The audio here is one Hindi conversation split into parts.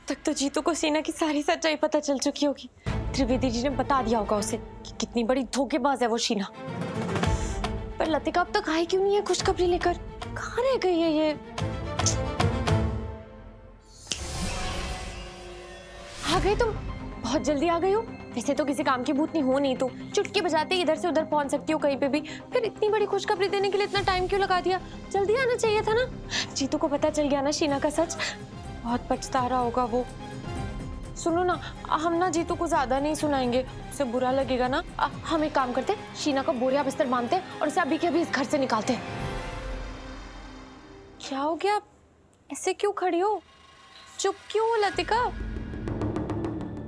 तक तो जीतू को सीना की सारी सच्चाई पता चल चुकी होगी। त्रिवेदी जी ने बता दिया होगा उसे कि कितनी बड़ी धोखेबाज है वो शीना। पर लतिका अब तक आई क्यों नहीं है खुशखबरी लेकर? कहाँ रह गई है ये? आ गई तुम? बहुत जल्दी आ गई हो। वैसे तो किसी काम की भूतनी हो नहीं, तो चुटकी बजाते इधर से उधर पहुंच सकती हो कहीं पे भी। फिर इतनी बड़ी खुशखबरी देने के लिए इतना टाइम क्यों लगा दिया? जल्दी आना चाहिए था ना। जीतू को पता चल गया ना शीना का सच, बहुत पछता रहा होगा वो। सुनो ना, हम ना जीतू को ज्यादा नहीं सुनाएंगे, उसे बुरा लगेगा ना। हम एक काम करते, शीना का बोरिया बिस्तर बांधते और उसे अभी के अभी इस घर से निकालते। क्या हो गया? ऐसे क्यों खड़ी हो? चुप क्यों हो लतिका?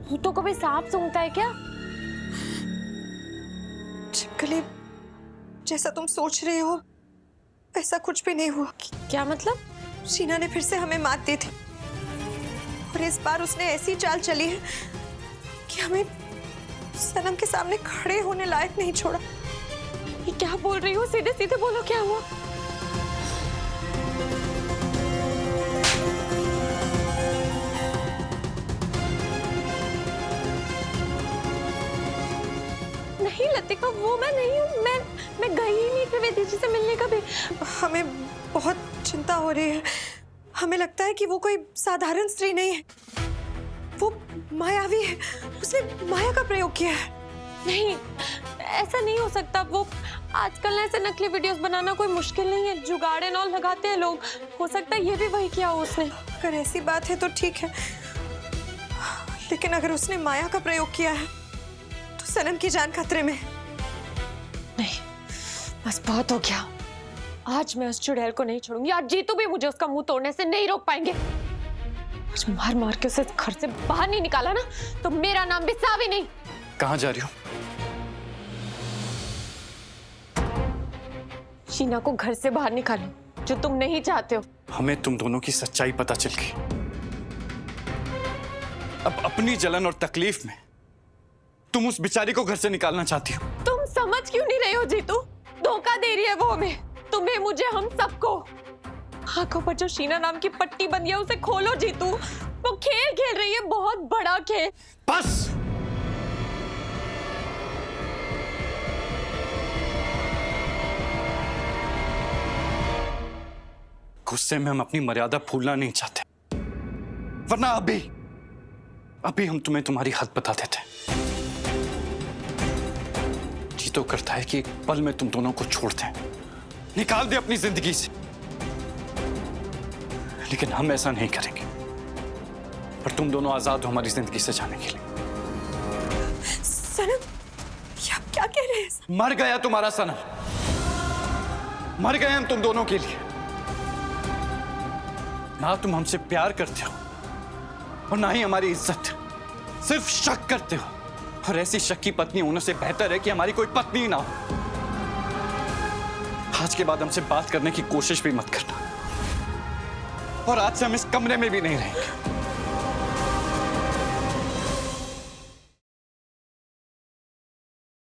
भूतों को भी सांप सूंघता है क्या? छिपकली, जैसा तुम सोच रहे हो ऐसा कुछ भी नहीं हुआ। क्या मतलब? शीना ने फिर से हमें मात दी थी और इस बार उसने ऐसी चाल चली है कि हमें सनम के सामने खड़े होने लायक नहीं छोड़ा। ये क्या बोल रही हो? सीधे सीधे बोलो, क्या हुआ? नहीं लतिका, वो मैं नहीं हूँ। मैं गई ही नहीं त्रिवेदी जी से मिलने कभी। हमें बहुत चिंता हो रही है। हमें लगता है कि वो कोई साधारण स्त्री नहीं है, वो मायावी है। उसने माया का प्रयोग किया है। नहीं, ऐसा नहीं हो सकता। वो आजकल ऐसे नकली वीडियोस बनाना कोई मुश्किल नहीं है, जुगाड़ एंड ऑल लगाते हैं लोग। हो सकता है ये भी वही किया हो उसने। अगर ऐसी बात है तो ठीक है, लेकिन अगर उसने माया का प्रयोग किया है तो सनम की जान खतरे में। नहीं, बस बहुत हो गया। आज मैं उस चुड़ैल को नहीं छोड़ूंगी। आज जीतू भी मुझे उसका मुंह तोड़ने से नहीं रोक पाएंगे। आज मार मार के उसे घर से बाहर नहीं निकाला ना, तो मेरा नाम भी सावी नहीं। कहाँ जा रही हो? शीना को घर से बाहर निकालो, जो तुम नहीं चाहते हो। हमें तुम दोनों की सच्चाई पता चल गई। अब अपनी जलन और तकलीफ में तुम उस बेचारी को घर से निकालना चाहती हो। तुम समझ क्यों नहीं रहे हो जीतू? धोखा दे रही है वो हमें, तुम्हें, मुझे, हम सबको। आंखों पर जो शीना नाम की पट्टी बंधी है उसे खोलो जीतू। वो खेल खेल रही है, बहुत बड़ा खेल। बस! गुस्से में हम अपनी मर्यादा भूलना नहीं चाहते, वरना अभी हम तुम्हें तुम्हारी हद बता देते। जी तो करता है कि एक पल में तुम दोनों को छोड़ दें, निकाल दे अपनी जिंदगी से, लेकिन हम ऐसा नहीं करेंगे। पर तुम दोनों आजाद हो हमारी जिंदगी से जाने के लिए। सनम, ये आप क्या कह रहे हैं? मर गया तुम्हारा सनम, मर गए हम तुम दोनों के लिए। ना तुम हमसे प्यार करते हो और ना ही हमारी इज्जत, सिर्फ शक करते हो। और ऐसी शक की पत्नी होने से बेहतर है कि हमारी कोई पत्नी ना हो। आज के बाद हमसे बात करने की कोशिश भी मत करना, और आज से हम इस कमरे में भी नहीं रहेंगे।